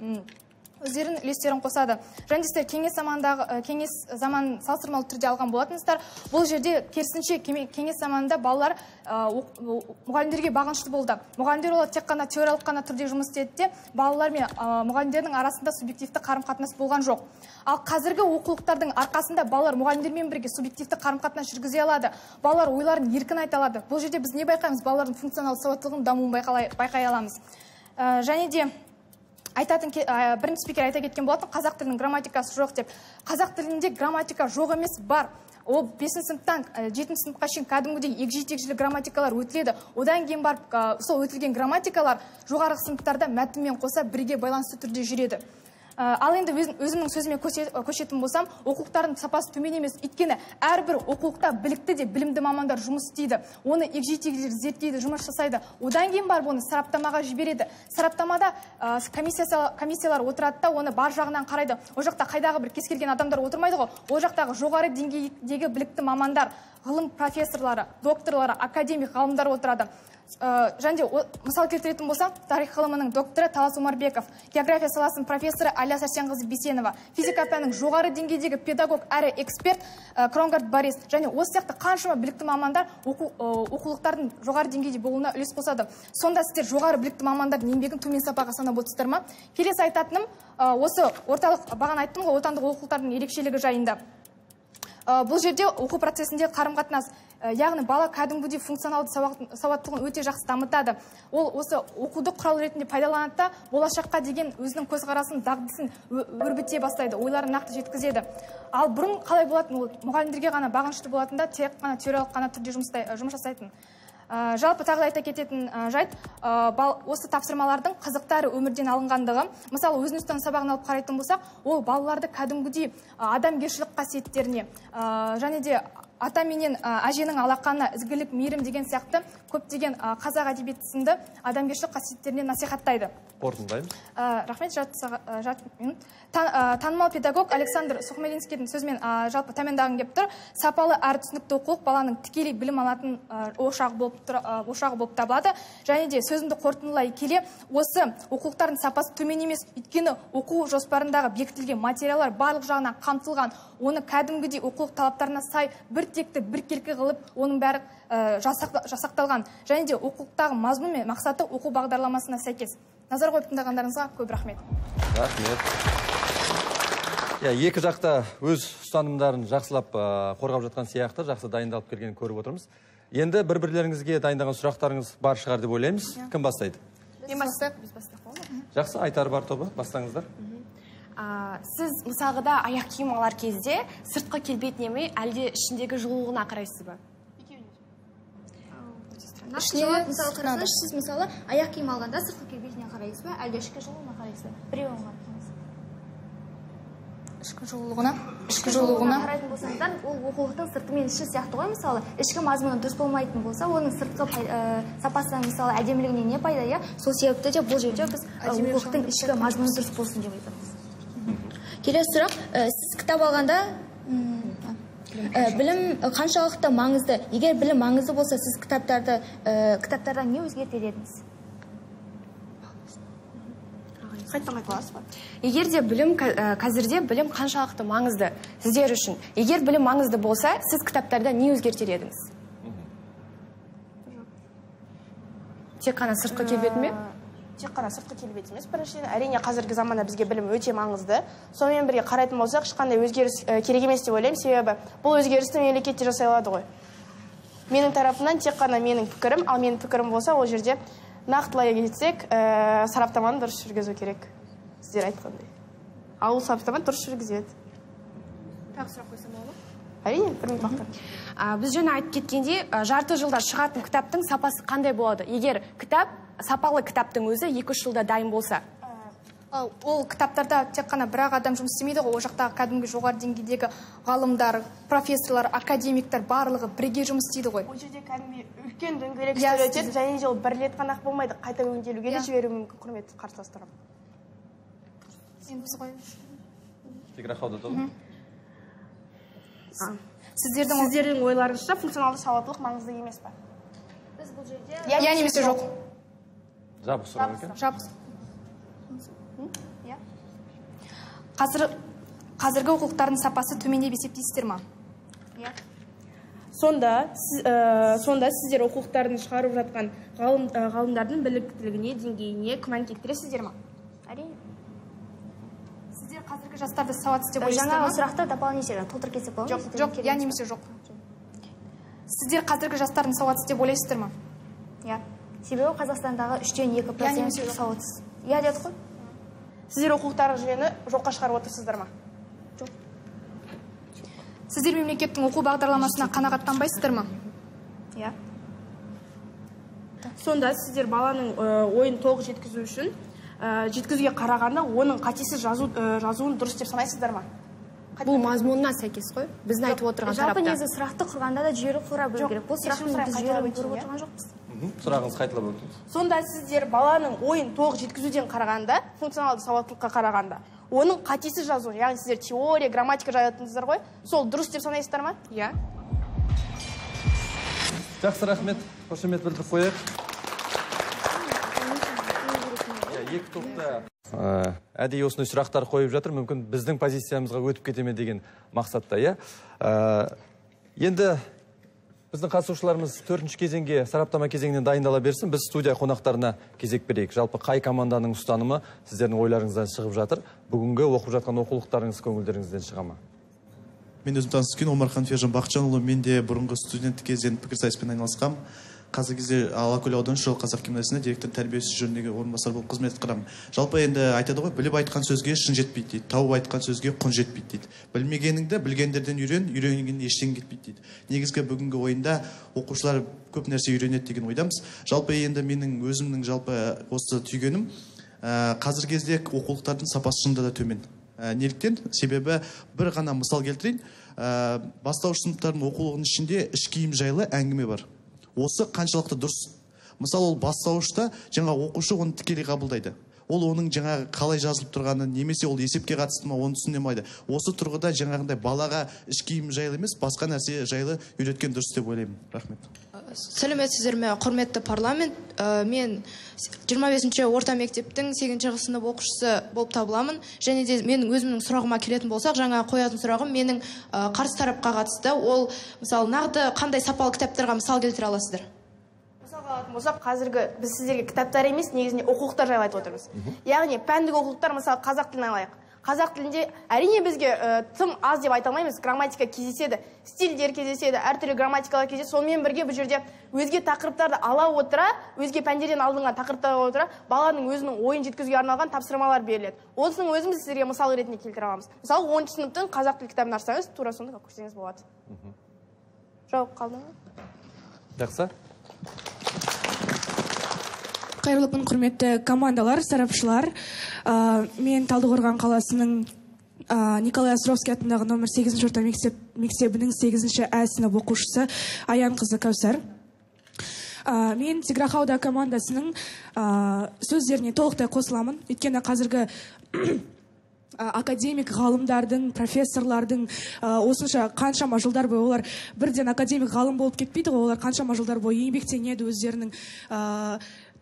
өздерінің үлестерін қосады. Және сіздер кеңес заманын салыстырмалы түрде алған болатынсыздар. Бұл жерде керісінше кеңес заманында балалар мұғалімдерге бағынышты болды. Мұғалімдер олар тек қана теориялық қана түрде жұмыс істеді де, балалар мен мұғалімдердің арасында субъективті қарым-қатынас болған жоқ. Ал қазіргі оқулықтардың арқасында балалар мұғалімдермен бірге субъективті қарым-қатынас жүргізе алады. Балалар ойларын еркін айта алады. Бұл жерде біз не байқаймыз? Балалардың функционал сауаттылығын дамуын байқай аламыз. Және де бірінші спикер айта кеткен болатын, қазақ тілінің грамматикасы жоқ деп. Қазақ тілінде грамматика жоқ емес, бар. Ол 5-ші сыныптан 7-ші сыныпқа шейін кәдімгідей егжей-тегжейлі грамматикалар өтіледі. Одан кейін барып сол өтілген грамматикалар жоғарғы сыныптарда мәтінмен қоса бірге байланысты түрде жүреді. Ал енді өзімнің сөзіме көшетін болсам, оқулықтардың сапасы төмен емес, өйткені әрбір оқулықта білікті де білімді мамандар жұмыс істейді. Оны егжей-тегжейлі зерттейді, жұмыс жасайды. Одан кейін барып оны сараптамаға жібереді. Сараптамада комиссиялар отырады да, оны бар жағынан қарайды. Ол жақта қайдағы бір кез келген адамдар отырмайды ғой. Ол жақтағы жоғары деңгейдегі білікті мамандар, ғылым профессорлары, докторлары, академик ғалымдар отырады. Және де мысал келтіретін болсам, тарих ғылымының докторы Талас Омарбеков, география саласының профессоры Аля Сәрсенқызы Бейсенова, физика пәнінің жоғары деңгейдегі педагог әрі эксперт Кронгард Борис, және осы сияқты қаншама білікті мамандар оқулықтардың жоғары деңгейде болуына үлес қосады. Сонда сіздер жоғары білікті мамандардың еңбегін төмен сапаға санап отырсыздар ма? Келесі айтатыным, осы орталық бағана айттым ғой, отандық оқулықтардың ерекшелігі жайында. Бұл жерде оқу процесінде қарым-қатынас, яғни бала кәдімгідей функционалды сауаттылығын өте жақсы дамытады. Ол осы оқуды құрал ретінде пайдаланады да, болашаққа деген өзінің көзқарасын, дағдысын өрбіте бастайды, ойларын нақты жеткізеді. Ал бұрын қалай болатын? Ол мұғалімдерге ғана бағынышты болатында, тек қана теориялық қана түрде жұмыс жасайтын. Жалпы тағы айта кететін жайт, осы тапсырмалардың қызықтары өмірден алынғандығы. Мысалы, өзімізден сабағын алып қарайтын болсақ, ол балаларды кәдімгідей адамгершілік қасиеттеріне және де ата менен әженің алақаны, ізгілік, мейірім деген сияқты көптеген қазақ әдебиеті сынды адамгершілік қасиеттеріне насихаттайды. Қорытындаймыз. Рахмет, жарты минут. Танымал педагог Александр Сухомлинскийдің сөзімен жалпы тәмамдағым келіп тұр. Сапалы әрі түсінікті оқулық баланың тікелей білім алатын ошағы болып табылады. Және де сөзімді қорытындылай келе, осы оқулықтардың сапасы төмен емес, өйткені оқу жоспарындағы бекітілген материалдар барлық жағынан қамтылған, оны кәдімгідей оқулық талаптарына сай бір текті, бір келкі қылып, оның бәрі жасақталған. Және де оқулықтағы мазмұн мен мақсаты оқу бағдарламасына сәйкес. Назар қойып тыңдағандарыңызға көп рахмет. Рахмет. Екі жақта өз ұстанымдарын жақсылап қорғап жатқан сияқты, жақсы дайындалып келгенін көріп отырмыз. Енді бір-бірлеріңізге дайындаған сұрақтарыңыз бар шығар деп ойлаймыз. Кім бастайды? Мен бастайық. Жақсы, айтары бар тобы, бастаңыздар. Сіз мысалғыда аяқ киім алар кезде сыртқы келбетіне ме, әлде ішіндегі жылулығына қарайсыз ба? Сіз мысалы аяқ киім алғанда сыртқы келбетіне қарайсыз ба, әлде ішкі жылуына қарайсыз ба? Біреуін қараңыз. Ішкі жылулығына қарайтын болсаңыздар, ол оқулықтың сырты мен іші сияқты ғой, мысалы, ішкі мазмұны дұрыс болмайтын болса, оның сыртқы сапасы мысалы әдемілігіне не пайда, сол себепті де бұл жерде біз оқулықтың ішкі мазмұны дұрыс болсын деп айтамыз. Келесі сұрақ, сіз кітап алғанда білім қаншалықты маңызды? Егер білім маңызды болса, сіз кітаптардан не өзгертер едіңіз? Егер де білім, қазірде білім қаншалықты маңызды сіздер үшін? Егер білім маңызды болса, сіз кітаптарда не өзгертер едіңіз? Тек қана сыртқы келбеті ме? Тек қана сыртқы келбеті емес, біріншіден әрине қазіргі заманда бізге білім өте маңызды. Сонымен бірге қарайтын болсақ, ешқандай өзгеріс керек емес деп ойлаймын, себебі бұл өзгерісті мемлекетте жасай алады ғой. Менің тарапымнан тек қана менің пікірім, ал менің пікірім болса, ол жерде нақтылай кетсек, сараптаманы дұрыс жүргізу керек. Сіздер айтқандай. Ал сараптаманы дұрыс жүргізеді. Тағы сұрақ қойсам болады? Әрине, бір минут. Біз жаңа айтып кеткенде, жарты жылда шығатын кітаптың сапасы қандай болады? Егер сапалы кітаптың өзі 2-3 жылда дайын болса? Ол кітаптарда тек қана бір-ақ адам жұмыс істемейді ғой, ол жақтағы кәдімгі жоғары деңгейдегі ғалымдар, профессорлар, академиктер барлығы бірге жұмыс істейді ғой. Ол жерде кәдімгі үлкен дөңгелек үстел өтеді, және де ол бір рет қана болмайды, қайта өңделуге де жіберуі мүмкін, құрметті қарсыластарым. Сіздердің ойларыңызша функционалды сауаттылық маңызды емес па? Біз бұл жерде... Я немесе жоқ. Жабық сұрақ екен? Жабық. Қазіргі оқулықтардың сапасы төмендеп есептейсіздер ма? Сонда сіздер оқулықтарын шығарып жатқан ғалымдардың біліктілігіне, деңгейіне күмән келтіресіздер ма? Әрине. Сіздер қазіргі жастарды сауатсыз деп ойлайсыздар ма? Жаңағы сұрақты дополнительно толтырып кетсек болады ма? Жоқ, я немесе жоқ. Сіздер қазіргі жастардың сауатсыз деп ойлайсыздар ма? Иә. Себебі Қазақстандағы 3-2% сауатсыз. Иә деді ғой? Сіздер оқулықтардың жүйені жоққа шығарып отырсыздар ма? Жоқ. Сіздер мемлекеттің оқу бағдарламасына қанағаттанбайсыздар ма? Иә. Сонда сіздер баланың ойын толық жеткізу үшін жеткізуге қарағанда оның қатесіз жазуын дұрыс деп санайсыздар ма? Бұл мазмұнына сәйкес қой. Біздің айтып отырған тарапта. Жалпы негізі сұрақты құрғанда да жүйелі құра білу керек. Бұл сұрақты біз жүйелі көріп отырған жоқпыз. Сұрағыңыз қайталап өтіңіз. Сонда сіздер баланың ойын толық жеткізуден қарағанда, функционалды сауаттылыққа қарағанда, оның қатесіз жазуын, яғни сіздер теория, грамматика жазатынсыздар ғой, сол дұрыс деп санайсыздар ма? Иә. Жақсы, рахмет. Қошемет білдіріп қояйық. Екі топта әдейі осындай сұрақтар қойып жатыр, мүмкін біздің позициямызға өтіп кетеме деген мақсатта, иә. Енді біздің қатысушыларымыз 4-ші кезеңге, сараптама кезеңінен дайындала берсін, біз студия қонақтарына кезек берейік. Жалпы қай команданың ұстанымы сіздердің ойларыңыздан шығып жатыр? Бүгінгі оқып жатқан оқулықтарыңыз көңілдеріңізден шыға ма? Мен өзім таныс түскен Омархан Фержан Бақытжанұлы, мен де бұрынғы студенттік кезден пікірсайыспен айналысқам. Қазіргі кезде Алакөл ауданы Шөл қазақ гимназиясында директор тәрбиесі жөніндегі орынбасар болып қызмет атқарамын. Жалпы енді айтады ғой, біліп айтқан сөзге шын жетпейді дейді, тауып айтқан сөзге құн жетпейді дейді. Білмегеніңді білгендерден үйрен, үйренгеннен ештеңе кетпейді дейді. Негізгі бүгінгі ойында оқушылар көп нәрсе үйренеді деген ойдамыз. Жалпы енді менің өзімнің жалпы осы түйгенім, қазіргі кезде оқулықтардың сапасы шынында да төмен. Неліктен? Себебі бір ғана мысал келтірейін. бастауыш сыныптардың оқулығының ішінде іш киім жайлы әңгіме бар. Осы қаншалықты дұрыс? Мысалы, ол бастауышта жаңа оқушы оны тікелей қабылдайды. Ол оның жаңағы қалай жазылып тұрғаны, немесе ол есепке қатысты ма, оны түсіне алмайды. Осы тұрғыда жаңағындай балаға іш киім жайлы емес, басқа нәрсе жайлы үйреткен дұрыс деп ойлаймын. Рахмет. Сәлеметсіздер ме, құрметті парламент. Мен 25-ші орта мектептің 8-ші сынып оқушысы болып табыламын. Және де менің өзімнің сұрағыма келетін болсақ, жаңа қоятын сұрағым менің қарсы тарапқа қатысты. Ол, мысалы, нақты қандай сапалы кітаптарға мысал келтіре аласыздар? Болсақ, қазіргі біз сіздерге кітаптар емес, негізінде оқулықтар жайлы айтып отырмыз. Яғни пәндік оқулықтар, мысалы, қазақ тілін алайық. Қазақ тілінде әрине бізге тым аз деп айта алмаймыз, грамматика кездеседі, стильдер кездеседі, әртүрлі грамматикалар кездеседі. Сонымен бірге бұл жерде өзге тақырыптарды ала отыра, өзге пәндерден алынған тақырыптарға отыра, баланың өзінің ойын жеткізуге арналған тапсырмалар беріледі. Осының өзін біз сіздерге мысал ретінде келтіре аламыз. Мысалы, 10-шы сыныптың қазақ тілі кітабын ашсаңыз, тура сонда көрсеңіз болады. Жауап қалды ма? Жақсы. Қайырлы күн, құрметті командалар, сарапшылар. Мен Талдықорған қаласының Николай Островский атындағы номер 8-ші орта мектебінің 8-ші А сынып оқушысы Аянқызы Кәусар. Мен Тиграхауда командасының сөздеріне толықтай қосыламын. Өйткені қазіргі академик ғалымдардың, профессорлардың осынша қаншама жылдар бойы олар бірден академик ғалым болып кетпейді, олар қаншама жылдар бойы еңбектенеді, өздерінің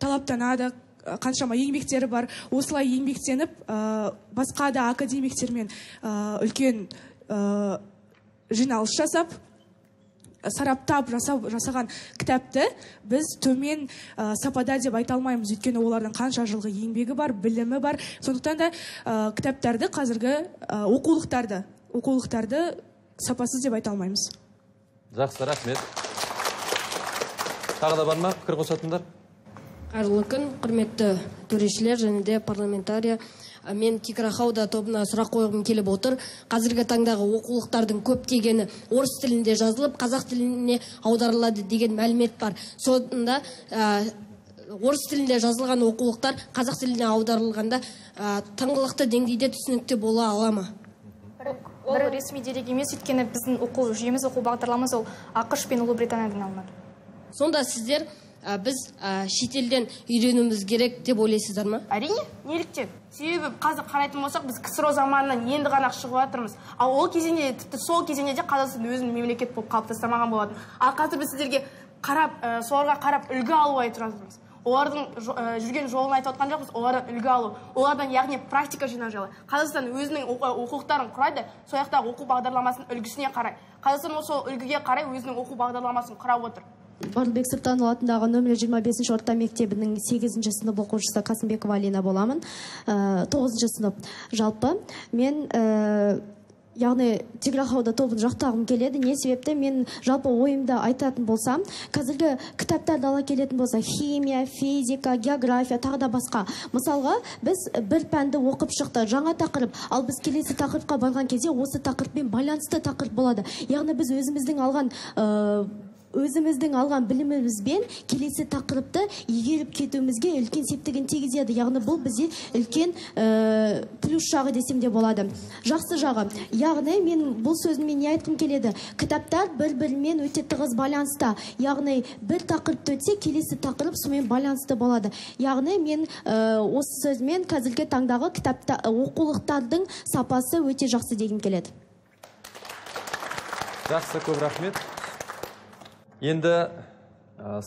талаптанады, қаншама еңбектері бар. Осылай еңбектеніп, басқа да академиктермен үлкен жиналыс жасап, сараптап жасаған кітапты біз төмен сапада деп айта алмаймыз. Өйткені олардың қанша жылғы еңбегі бар, білімі бар. Сондықтан да кітаптарды қазіргі оқулықтарды сапасыз деп айта алмаймыз. Жақсы, рахмет. Тағы да бар ма пікір қосатындар? Қайырлы күн, құрметті төрешілер және де парламентария. Мен Тиграхауда тобына сұрақ қойғым келіп отыр. Қазіргі таңдағы оқулықтардың көптегені орыс тілінде жазылып, қазақ тіліне аударылады деген мәлімет бар. Сонда орыс тілінде жазылған оқулықтар қазақ тіліне аударылғанда тыңғылықты деңгейде түсінікті бола ала ма? Ол ресми дерек емес, өйткені біздің оқу жүйеміз, оқу бағдарламамыз ол ақш пен Ұлыбританиядан алынады. Сонда сіздер біз шетелден үйренуіміз керек деп ойлайсыздар ма? Әрине, неліктен? Себебі қазір қарайтын болсақ, біз КСРО заманынан енді ғана шығып жатырмыз. Ал ол кезеңде, тіпті сол кезеңде де Қазақстан өзінің мемлекет болып қалыптастырмаған болатын. Ал қазір біз сіздерге қарап, соларға қарап үлгі алу айтып жатырмыз. Олардың жүрген жолын айтып отқан жоқпыз, олардан үлгі алу. Олардан яғни практика жинау жайлы. Қазақстан өзінің оқулықтарын құрайды, сол жақтағы оқу бағдарламасының үлгісіне қарай. Қазақстан сол үлгіге қарай өзінің оқу бағдарламасын құрап отыр. Барлыбек Сыртанұлы атындағы номер 25-ші орта мектебінің 8-ші сынып оқушысы Қасымбекова Алина боламын. 9-ші сынып. Жалпы мен яғни Тиграхауда тобын жақтағым келеді. Не себепті мен жалпы ойымда айтатын болсам, қазіргі кітаптарды ала келетін болса, химия, физика, география, тағы да басқа. Мысалға, біз бір пәнді оқып шықты, жаңа тақырып, ал біз келесі тақырыпқа барған кезде осы тақырыппен байланысты тақырып болады. Яғни біз өзіміздің алған білімімізбен келесі тақырыпты игеріп кетуімізге үлкен септігін тигізеді. Яғни бұл бізде үлкен плюс жағы десем де болады. Жақсы жағы. Яғни мен бұл сөзіммен не айтқым келеді? Кітаптар бір-бірімен өте тығыз байланыста. Яғни бір тақырыпты өтсе, келесі тақырып сонымен байланысты болады. Яғни мен осы сөзмен қазіргі таңдағы оқулықтардың сапасы өте жақсы дегім келеді. Жақсы, көп рахмет. Енді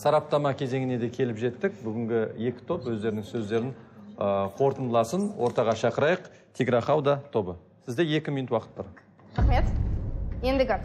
сараптама кезеңіне де келіп жеттік. Бүгінгі екі топ өздерінің сөздерін қорытындыласын. Ортаға шақырайық. Тиграхауда тобы. Сізде 2 минут уақыт бар. Рахмет. Ендігі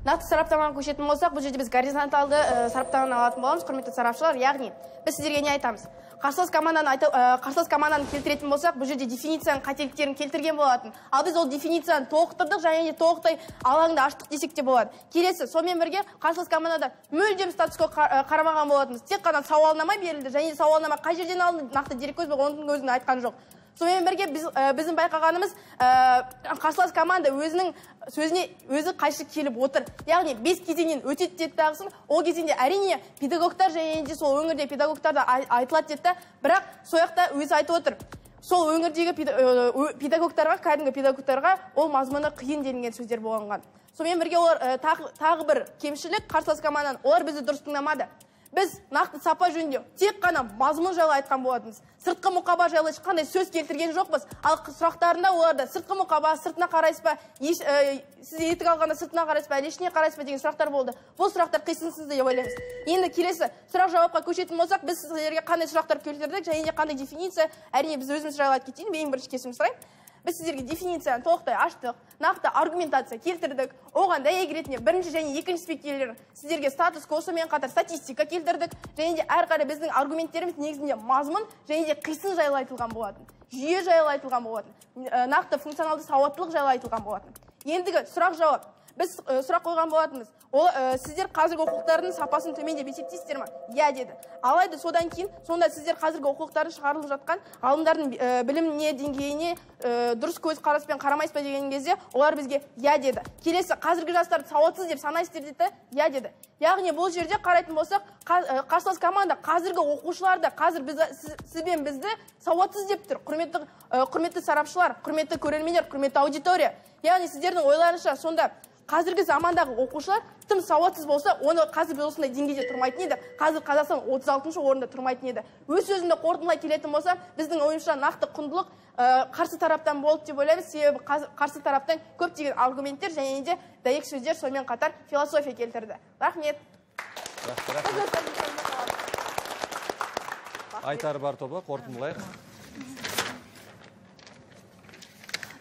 нақты сараптамаға көшетін болсақ, бұл жерде біз горизонталды сараптаманы алатын боламыз, құрметті сарапшылар. Яғни біз сіздерге не айтамыз? Қарсылас команданы келтіретін болсақ, бұл жерде дефиницияның қателіктерін келтірген болатын. Ал біз ол дефиницияны толықтырдық, және де толықтай алаңды аштық десек те болады. Келесі, сонымен бірге қарсылас командада мүлдем статусқа қарамаған болатынбыз. Тек қана сауалнама берілді, және де сауалнама қай жерден алынды, нақты дереккөз оның өзін айтқан жоқ. Сонымен бірге біздің байқағанымыз, қарсылас команда өзінің сөзіне өзі қайшы келіп отыр. Яғни 5 кезеңнен өтеді деді тағысын, ол кезеңде әрине педагогтар және де сол өңірде педагогтар да айтылады деді, бірақ сояқта өзі айтып отыр. сол өңірдегі педагогтарға, кәдімгі педагогтарға ол мазмұны қиын делінген сөздер болған. Сонымен бірге олар тағы бір кемшілік қарсылас командадан, олар бізді дұрыс тыңдамады. Біз нақты сапа жөнінде тек қана мазмұн жайлы айтқан болатынбыз. Сыртқы мұқаба жайлы ешқандай сөз келтірген жоқпыз. Ал сұрақтарында оларда сыртқы мұқаба, сыртына қарайсыз ба, сіз етік алғанда сыртына қарайсыз ба, ішіне қарайсыз ба деген сұрақтар болды. Бұл сұрақтар қисынсыз деп ойлаймыз. Енді келесі сұрақ жауапқа көшетін болсақ, біз сіздерге қандай сұрақтар келтірдік және де қандай дефиниция, әрине біз өзіміз жайлы айтып кетейін, ең бірінші кесім сұрайын. Біз сіздерге дефиницияны толықтай аштық, нақты аргументация келтірдік. Оған дәйек ретінде бірінші және екінші спектрлер сіздерге статус косымен қатар статистика келтірдік. Және де әрқарай біздің аргументтеріміз негізінде мазмұн және де қисын жайлы айтылған болатын. Жүйе жайлы айтылған болатын. Нақты функционалды сауаттылық жайлы айтылған болатын. Ендігі сұрақ жауап. Біз сұрақ қойған болатынбыз. Сіздер қазіргі оқулықтардың сапасын төмендеп есептейсіздер ме? Иә деді. Алайда содан кейін, сонда сіздер қазіргі оқулықтардың шығарылып жатқан ғалымдардың біліміне, деңгейіне дұрыс көз қараспен қарамайсыз ба деген кезде, олар бізге иә деді. Келесі, қазіргі жастарды сауатсыз деп санайсыздар деді, иә деді. Яғни бұл жерде қарайтын болсақ, қарсылас команда қазіргі оқушыларды, қазір сіз бен бізді сауатсыз деп тұр. Құрметті сарапшылар, құрметті көрермендер, құрметті аудитория. Яғни сіздердің ойларынша сонда қазіргі замандағы оқушылар тым сауатсыз болса, оны қазір біз осындай деңгейде тұрмайтын еді. Қазір Қазақстан 36-шы орында тұрмайтын еді. Өз сөзінде қорытындылай келетін болса, біздің ойымызша нақты құндылық қарсы тараптан болды деп ойлаймыз. Себебі қарсы тараптан көптеген аргументтер және де дәйек сөздер сонымен қатар философия келтірді. Рахмет. Айтары бар тобы, қорытындылайық.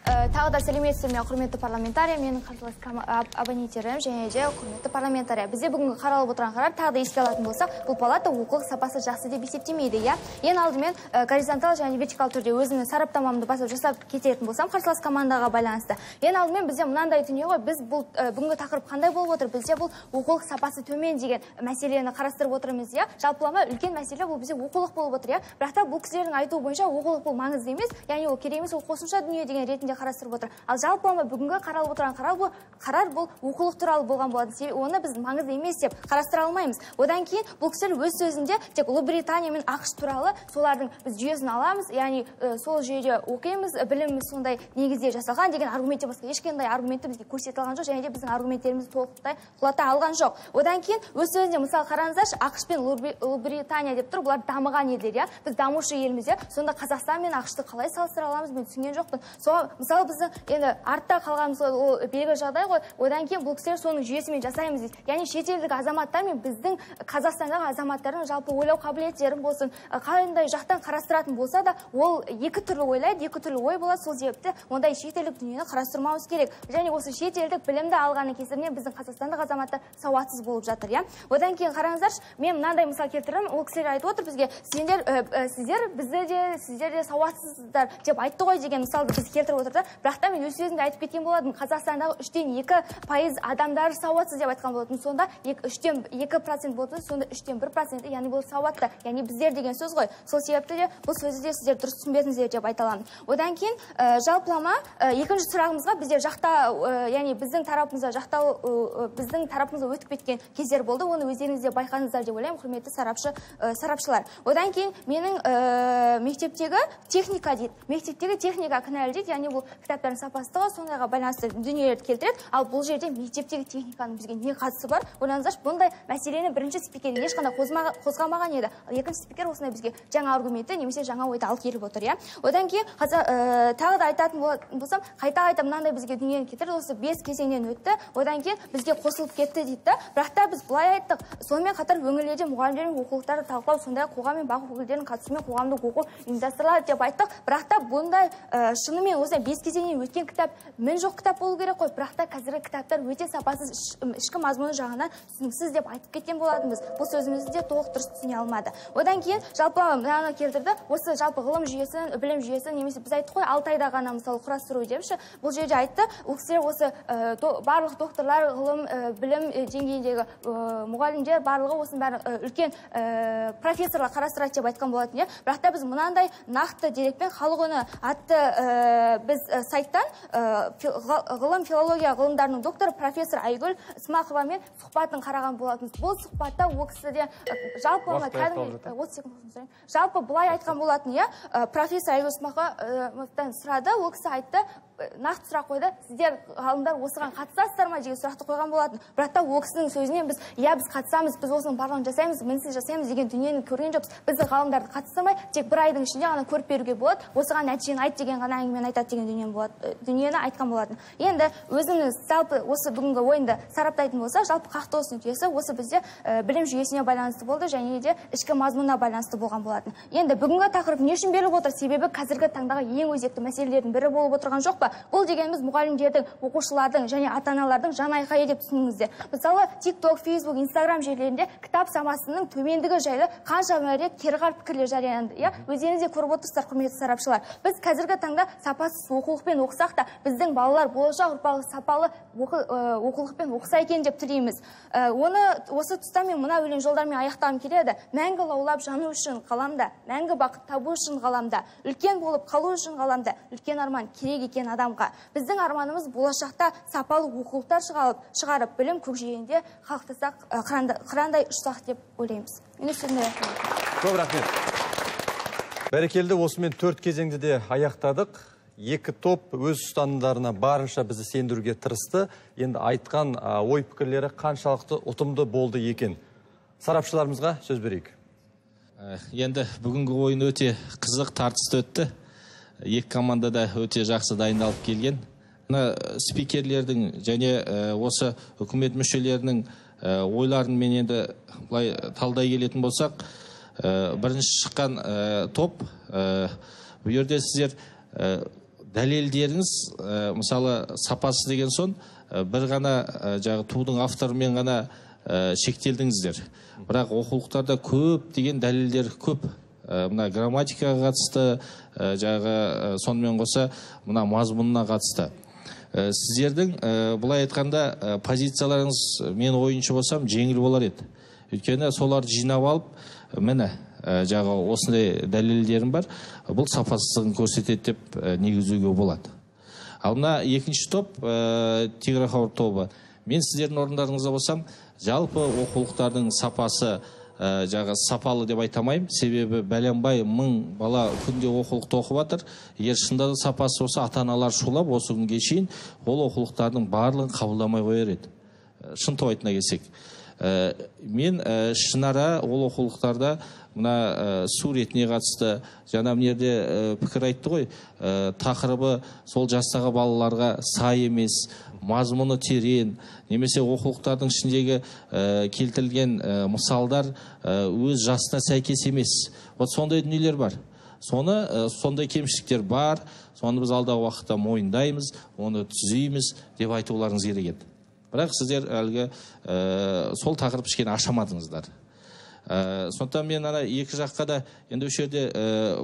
Тағы да сәлеметсіздер ме, құрметті парламентария, менің қарсылас абоненттерім және де құрметті парламентария. Бізде бүгінгі қаралып отырған қарар тағы да еске алатын болсақ, бұл палата оқулық сапасы жақсы деп есептемейді, иә. Ең алдымен горизонтал және вертикал түрде өзімнің сараптамамды басып жасап кететін болсам, қарсылас командаға байланысты. Ең алдымен бізде мынандай дүние ғой, біз бұл бүгінгі тақырып қандай болып отыр? Бізде бұл оқулық сапасы төмен деген мәселені қарастырып отырмыз, иә. Жалпылама үлкен мәселе бұл бізде оқулық болып отыр, иә. Бірақ та бұл кісілердің айтуы бойынша оқулық бұл маңызды емес, яғни ол керек емес, ол қосымша дүние деген ретінде қарастырып отыр. Ал жалпылама бүгінгі қаралып отырған қарар бұл оқулық туралы болған болады. Оны біз маңызды емес деп қарастыра алмаймыз. Одан кейін бұл кісілер өз сөзінде тек Ұлыбритания мен ақш туралы солардың біз жүйесін аламыз, яғни сол жүйеде оқимыз, біліміміз сондай негізде жасалған деген аргументте басқа ешқандай аргументті бізге көрсете алған жоқ, және де біздің аргументтерімізді толықтай құлата алған жоқ. Одан кейін өз сөзінде мысалы қараңыздаршы, ақш пен Ұлыбритания деп тұр, бұлар дамыған елдер, иә. Біз дамушы елміз, иә. Сонда Қазақстан мен ақшты қалай салыстыра аламыз, мен түсінген жоқпын. Мысалы біздің енді артта қалғанымыз ол белгілі жағдай ғой. Одан кейін бұл кісілер соның жүйесімен жасаймыз дейді. Яғни шетелдік азаматтар мен біздің Қазақстандағы азаматтардың жалпы ойлау қабілеттерін болсын, қандай жақтан қарастыратын болса да, ол екі түрлі ойлайды, екі түрлі ой болады. Сол себепті ондай шетелдік дүниені қарастырмауымыз керек. Және осы шетелдік білімді алғанның кесірінен біздің қазақстандық азаматтар сауатсыз болып жатыр, иә. Одан кейін қараңыздаршы, мен мынандай мысал келтіремін. Ол кісілер айтып отыр бізге, сіздер де сауатсыздар деп айтты ғой деген мысалды біз келтіріп отырды. Бірақ та мен өз сөзімде айтып кеткен болатын. Қазақстандағы 3-2% адамдар сауатсыз деп айтқан болатын. Сонда 3-2% болатын, сонда 3-1%, яғни бұл сауатты, яғни біздер деген сөз ғой. Сол себепті де бұл сөзді де сіздер дұрыс түсінбедіңіздер деп айта аламын. Одан кейін жалпылама екінші сұрағымызға бізде яғни біздің тарапымызға өтіп кеткен кездер болды. Оны өздеріңіз де байқадыңыздар деп ойлаймын, құрметті сарапшылар. Одан кейін менің мектептегі техника дейді. Мектептегі техника кінәлі дейді, яғни бұл кітаптардың сапасыздығы сондайға байланысты дүниелерді келтіреді. Ал бұл жерде мектептегі техниканың бізге не қатысы бар? Ойлаңыздаршы, бұндай мәселені бірінші спикер ешқандай қозғамаған еді. Ал екінші спикер осындай бізге жаңа аргументті немесе жаңа ойды алып келіп отыр, иә. Одан кейін тағы да айтатын болсам, қайта мынандай бізге дүниені келтірді. Осы 5 кезеңнен өтті. Одан кейін бізге қосылып кетті дейді. Бірақ та біз былай айттық. Сонымен қатар өңірлерде мұғалімдер мен оқулықтарды талқылау, сондай қоғам мен бақ өкілдерінің қатысуымен қоғамдық оқу ұйымдастырылады деп айттық. Бірақ та бұндай шынымен осындай 5 кезеңнен өткен кітап мін жоқ кітап болу керек қой. Бірақ та қазіргі кітаптар өте сапасыз, ішкі мазмұны жағынан түсініксіз деп айтып кеткен болатынбыз. Бұл сөзімізді де толық дұрыс түсіне алмады. Одан кейін жалпы мынаны келтірді. Осы жалпы ғылым жүйесін, білім жүйесін, немесе біз айттық қой 6 айда ғана мысалы құрастыру депші. Бұл жерде айтты. Ол кісілер осы барлық докторлар, ғылым, білім деңгейіндегі мұғалімдер барлығы осының бәрі үлкен профессорлар қарастырады деп айтқан болатын, иә. Бірақ та біз мынандай нақты дерекпен халық үні атты біз сайттан ғылым филология ғылымдарының докторы профессор Айгүл Исмақовамен сұхбатын қараған болатынбыз. Бұл сұхбатта ол кісіден жалпы былай айтқан болатын, профессор Айгүл Исмақовадан сұрады, ол кісі айтты, нақты сұрақ қойды, сіздер ғалымдар осыған қатысасыздар ма деген сұрақты қойған болатын. Бірақ та ол кісінің сөзінен біз қатысамыз, біз осының барлығын жасаймыз, мінсіз жасаймыз деген дүниені көрген жоқпыз. Бізді ғалымдарды қатыстырмай, тек бір айдың ішінде ғана көріп беруге болады, осыған нәтижені айт деген ғана әңгімені айтады деген дүниені айтқан болатын. Енді өзіміз жалпы осы бүгінгі ойынды сараптайтын болса, жалпы қақтығыс нүктесі осы бізде білім жүйесіне байланысты болды және де ішкі мазмұнына байланысты болған болатын. Енді бүгінгі тақырып не үшін беріліп отыр? Себебі қазіргі таңдағы ең өзекті мәселелердің бірі болып отырған жоқ па? Бұл дегеніміз мұғалімдердің, оқушылардың және ата-аналардың жан айқайы деп түсініңіздер. Мысалы, TikTok, Facebook, Instagram желілерінде кітап сапасының төмендігі жайлы қаншама рет кері пікірлер жарияланды. Өздеріңіз де көріп отырсыздар, құрметті сарапшылар. Біз қазіргі таңда сапасыз оқулықпен оқысақ та, біздің балалар болашақ ұрпағы сапалы оқулықпен оқыса екен деп тілейміз. Осы тұста мен мына өлең жолдармен аяқтағым келеді. Мәңгі лаулап жану үшін ғаламда, мәңгі бақыт табу үшін ғаламда, үлкен болып қалу үшін ғаламда, үлкен арман керек екен адамға. Біздің арманымыз болашақта сапалы оқулықтар шығарып, білім көкжиегінде қалыптасақ, қырандай ұшсақ деп ойлаймыз. Көп рахмет. Бәрекелді, осымен 4 кезеңді де аяқтадық. Екі топ өз ұстанымдарына барынша бізді сендіруге тырысты. Енді айтқан ой пікірлері қаншалықты ұтымды болды екен. Сарапшыларымызға сөз берейік. Енді бүгінгі ойын өте қызық, тартысты өтті. Екі команда да өте жақсы дайындалып келген. Спикерлердің және осы үкімет мүшелерінің ойларын мен енді былай талдай келетін болсақ, бірінші шыққан топ, бұл жерде сіздер дәлелдеріңіз, мысалы сапасы деген сон, бір ғана тудың авторымен ғана шектелдіңіздер. Бірақ оқулықтарда көп деген дәлелдер көп. Мына грамматикаға қатысты, сонымен қоса мына мазмұнына қатысты. Сіздердің бұлай айтқанда позицияларыңыз мен ойыншы болсам жеңіл болар еді. Өйткені соларды жинап алып, міне осындай дәлелдерім бар, бұл сапасыздығын көрсетеді деп негізуге болады. Ал мына екінші топ, Тиграхауыр тобы. Мен сіздердің орындарыңызда болсам, жалпы оқулықтардың сапасы сапалы деп айтамайым, себебі бәленбай мың бала күнде оқулықты оқып жатыр. Егер шынында да сапасы болса, ата-аналар шулап осы күнге шейін ол оқулықтардың барлығын қабылдамай қояр еді. Шынтып айтына келсек. Мен шынара ол оқулықтарда мына суретіне қатысты, жаңа мынерде пікір айтты ғой, тақырыбы сол жастағы балаларға сай емес, мазмұны терең, немесе оқулықтардың ішіндегі келтірілген мысалдар өз жасына сәйкес емес. Вот сондай дүниелер бар. Сондай кемшіліктер бар, соны біз алдағы уақытта мойындаймыз, оны түзейміз деп айтуларыңыз керек еді. Бірақ сіздер әлгі сол тақырып кішкене ашамадыңыздар. Сондықтан мен екі жаққа да енді осы жерде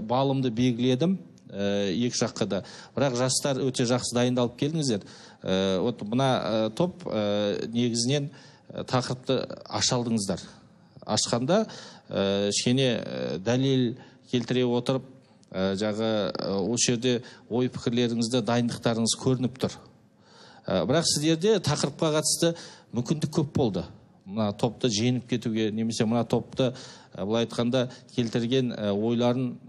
балымды белгіледім, екі жаққа да. Бірақ жастар өте жақсы дайындалып келдіңіздер. Мына топ негізінен тақырыпты ашалдыңыздар. Ашқанда кішкене дәлел келтіре отырып, осы жерде ой пікірлеріңізді, дайындықтарыңыз көрініп тұр. Бірақ сіздерде тақырыпқа қатысты мүмкіндік көп болды. Мына топты жеңіп кетуге, немесе мына топты былай айтқанда келтірген ойларын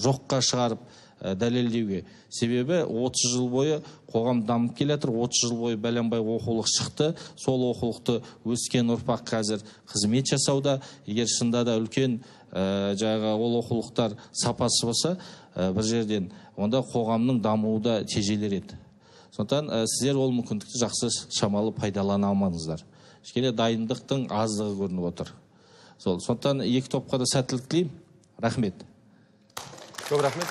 жоққа шығарып дәлелдеуге. Себебі 30 жыл бойы қоғам дамып келе жатыр, 30 жыл бойы бәленбай оқулық шықты. Сол оқулықты өскен ұрпақ қазір қызмет жасауда. Егер шында да үлкен ол оқулықтар сапасы болса, бір жерден онда қоғамның дамуы да тежелер еді. Сондықтан сіздер ол мүмкіндікті жақсы шамалы пайдалана алмадыңыздар. Кішкене дайындықтың аздығы көрініп отыр. Сондықтан екі топқа да сәттілік тілеймін. Рахмет. Көп рахмет.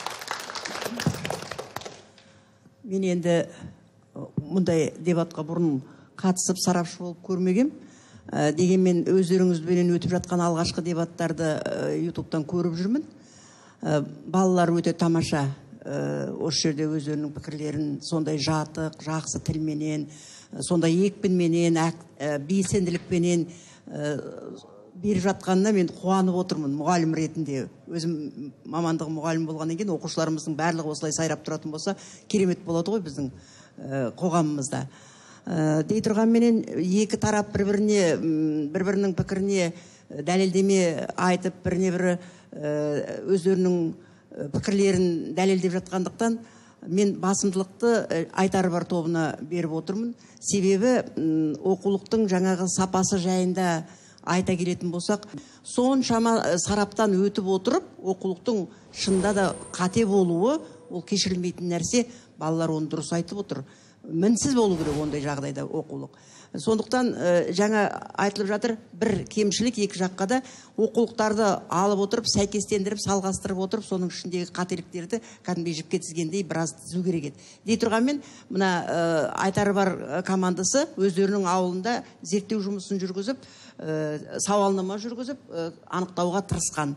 Мен енді мұндай дебатқа бұрын қатысып сарапшы болып көрмегем. Дегенмен өздеріңізбенен өтіп жатқан алғашқы дебаттарды YouTube'тан көріп жүрмін. Балалар өте тамаша. Осы жерде өздерінің пікірлерін сондай жатық, жақсы тілменен, сондай екпінменен, белсенділікпенен беріп жатқанына мен қуанып отырмын мұғалім ретінде. Өзім мамандығы мұғалім болғаннан кейін оқушыларымыздың барлығы осылай сайрап тұратын болса, керемет болады ғой біздің қоғамымызда. Дей тұрғанменен екі тарап бір-бірінің пікіріне дәлелдеме айтып, біріне-бірі өздерінің пікірлерін дәлелдеп жатқандықтан мен басымдылықты айтары бар тобына беріп отырмын. Себебі оқулықтың жаңағы сапасы жайында айта келетін болсақ, соншама сараптан өтіп отырып, оқулықтың шында да қате болуы, ол кешірілмейтін нәрсе, балалар оны дұрыс айтып отыр. Мінсіз болу керек ондай жағдайда оқулық. Сондықтан жаңа айтылып жатыр, бір кемшілік екі жаққа да оқулықтарды алып отырып, сәйкестендіріп, салғастырып отырып, соның ішіндегі қателіктерді кәдімгі жіпке тізгендей біраз түзу керек еді. Дей тұрғанмен, мына айтары бар командасы өздерінің ауылында зерттеу жұмысын жүргізіп, сауалнама жүргізіп, анықтауға тырысқан.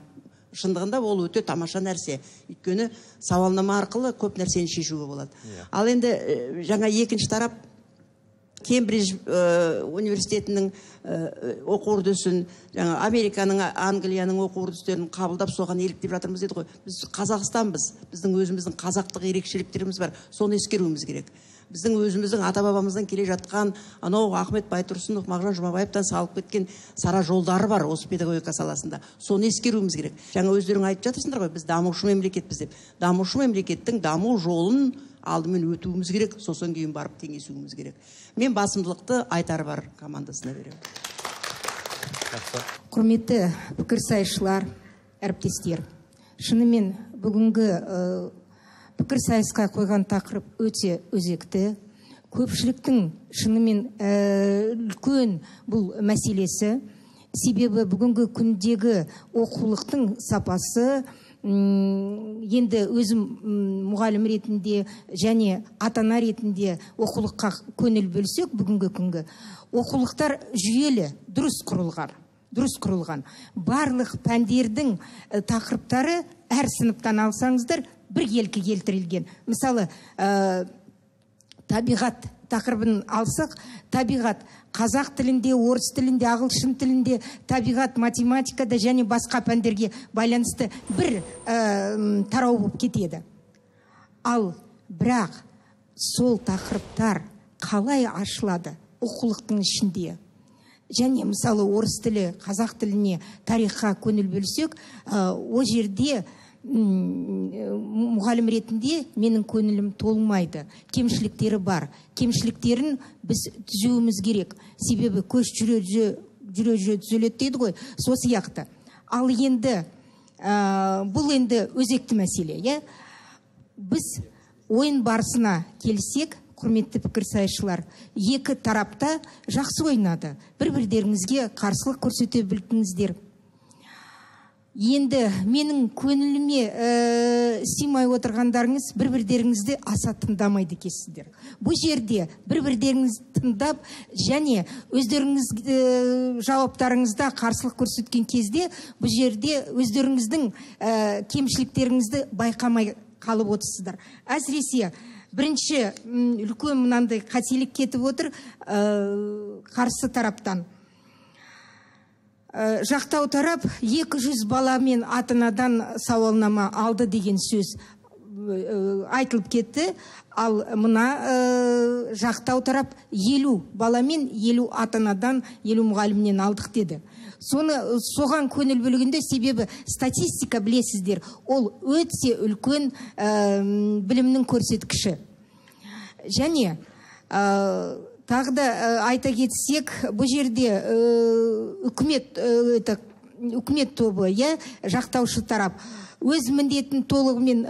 Шындығында ол өте тамаша нәрсе. Өйткені сауалнама арқылы көп нәрсені шешуге болады. Ал енді жаңа екінші тарап Кембридж университетінің оқу үрдісін, жаңа Американың, Англияның оқу үрдістерін қабылдап соған еліктеп жатырмыз деді ғой. Біз Қазақстанбыз, біздің өзіміздің қазақтық ерекшеліктеріміз бар, соны ескеруіміз керек. Біздің өзіміздің ата-бабамыздан келе жатқан анау Ахмет Байтұрсынов, Мағжан Жұмабаевтан салып кеткен сара жолдары бар осы педагогика саласында. Соны ескеруіміз керек. Жаңа өздерің айтып жатырсыңдар ғой, біз дамушы мемлекетпіз деп. Дамушы мемлекеттің даму жолын алдымен өтуіміз керек, сосын кейін барып кеңесуіміз керек. Мен басымдылықты айтары бар командасына беремін. Құрметті пікірсайысшылар, әріптестер, шынымен бүгінгі пікірсайысқа қойған тақырып өте өзекті. Көпшіліктің шынымен үлкен бұл мәселесі. Себебі бүгінгі күндегі оқулықтың сапасы енді өзім мұғалім ретінде және ата-ана ретінде оқулыққа көңіл бөлсек, бүгінгі күнгі оқулықтар жүйелі, дұрыс құрылған. Барлық пәндердің тақырыптары әр сыныптан алсаңыздар бір елкі келтірілген. Мысалы, табиғат тақырыбын алсақ, табиғат қазақ тілінде, орыс тілінде, ағылшын тілінде, табиғат математикада және басқа пәндерге байланысты бір тарау болып кетеді. Ал бірақ сол тақырыптар қалай ашылады оқулықтың ішінде? Және мысалы орыс тілі, қазақ тіліне, тарихқа көңіл бөлсек, о жерде мұғалім ретінде менің көңілім толмайды. Кемшіліктері бар. Кемшіліктерін біз түзеуіміз керек. Себебі көш жүре түзеледі дейді ғой, сол сияқты. Ал енді бұл енді өзекті мәселе. Біз ойын барысына келсек, құрметті пікірсайысшылар, екі тарапта жақсы ойнады. Бір-бірдеріңізге қарсылық көрсете білдіңіздер. Енді менің көңіліме сыймай отырғандарыңыз бір-бірдеріңізді аса тыңдамайды екенсіздер. Бұл жерде бір-бірдеріңізді тыңдап және өздеріңіз жауаптарыңызда қарсылық көрсеткен кезде бұл жерде өздеріңіздің кемшіліктеріңізді байқамай қалып отырсыздар. Әсіресе бірінші үлкен мынандай қателік кетіп отыр қарсы тараптан. Жақтау тарап 200 баламен ата-анадан сауалнама алды деген сөз айтылып кетті. Ал мына жақтау тарап 50 баламен 50 ата-анадан 50 мұғалімнен алдық деді. Соған көңіл бөлгенде, себебі статистика білесіздер, ол өте үлкен білімнің көрсеткіші. Және тағы да айта кетсек, бұл жерде үкімет тобы, жақтаушы тарап өз міндетін толығымен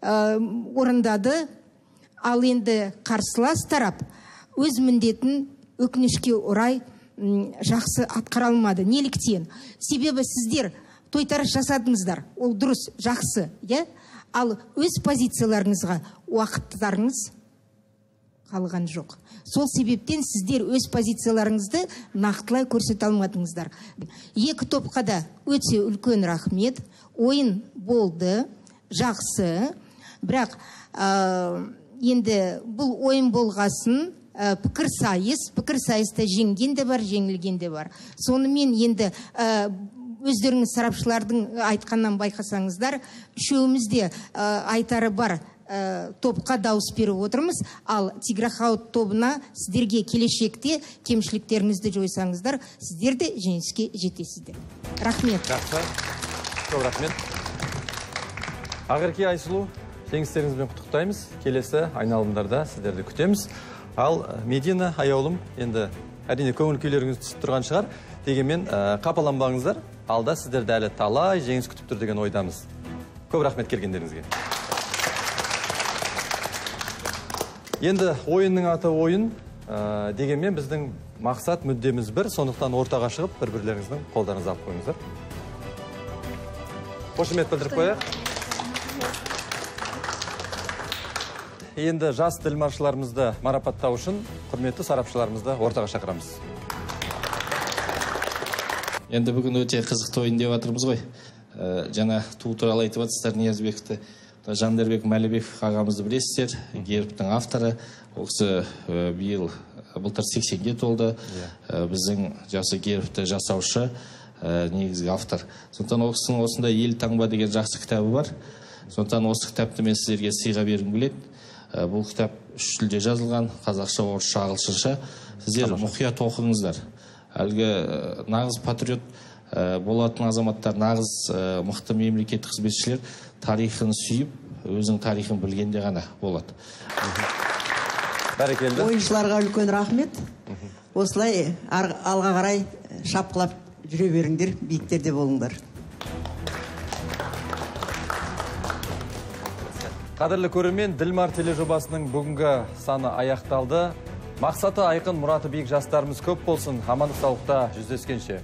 орындады, ал енді қарсылас тарап өз міндетін өкінішке орай жақсы атқара алмады. Неліктен? Себебі сіздер тойтарыс жасадыңыздар, ол дұрыс, жақсы, ал өз позицияларыңызға уақыттарыңыз қалған жоқ. Сол себептен сіздер өз позицияларыңызды нақтылай көрсете алмадыңыздар. Екі топқа да өте үлкен рахмет. Ойын болды, жақсы. Бірақ енді бұл ойын болғасын, пікірсайыста жеңген де бар, жеңілген де бар. Сонымен енді өздеріңіз сарапшылардың айтқаннан байқасаңыздар, үшеуміз де айтары бар топқа дауыс беріп отырмыз, ал Тиграхауд тобына сіздерге келешекте кемшіліктеріңізді жойсаңыздар, сіздер де жеңіске жетесіздер. Рахмет. Көп рахмет. Ақерке, Айсұлу, жеңістеріңізбен құттықтаймыз. Келесі айналымдарда сіздерді күтеміз. Ал Медина, аяулым, енді әрине көңіл күйлеріңіз түсіп тұрған шығар. Дегенмен қапаланбаңыздар, алда сіздерді әлі талай жеңіс күтіп тұр деген ойдамыз. Көп рахмет келгендеріңізге. Енді ойынның аты ойын, дегенмен біздің мақсат мүддеміз бір, сондықтан ортаға шығып, бір-бірлеріңіздің қолдарыңызды алып қойыңыздар. Қошемет білдіріп қояйық. Енді жас ділмаршыларымызды марапаттау үшін құрметті сарапшыларымызды ортаға шақырамыз. Енді бүгін өте қызықты ойын деп жатырмыз ғой. Жаңа ту туралы айтып жатсыздар, Ниязбековті, Жандербек Мәлібеков ағамызды білесіздер, гербтің авторы. Ол кісі былтыр 80-ге толды. Біздің жасы гербті жасаушы, негізгі автор. Сондықтан ол кісінің осында ел таңба деген жақсы кітабы бар. Сондықтан осы кітапты мен сіздерге сыйға бергім келеді. Бұл кітап 3 тілде жазылған, қазақша, орысша, ағылшынша. Сіздер мұқият оқыңыздар. Әлгі нағыз патриот болатын азаматтар, нағыз мықты мемлекеттік қызметшілер тарихын сүйіп, өзінің тарихын білгенде ғана болады. Бәрекелді. Ойыншыларға үлкен рахмет. Осылай алға қарай шапқылап жүре беріңдер, биіктерде болыңдар. Қадірлі көрермен, Ділмар тележобасының бүгінгі саны аяқталды. Мақсаты айқын, мұраты биік жастарымыз көп болсын. Амандық саулықта жүздескенше.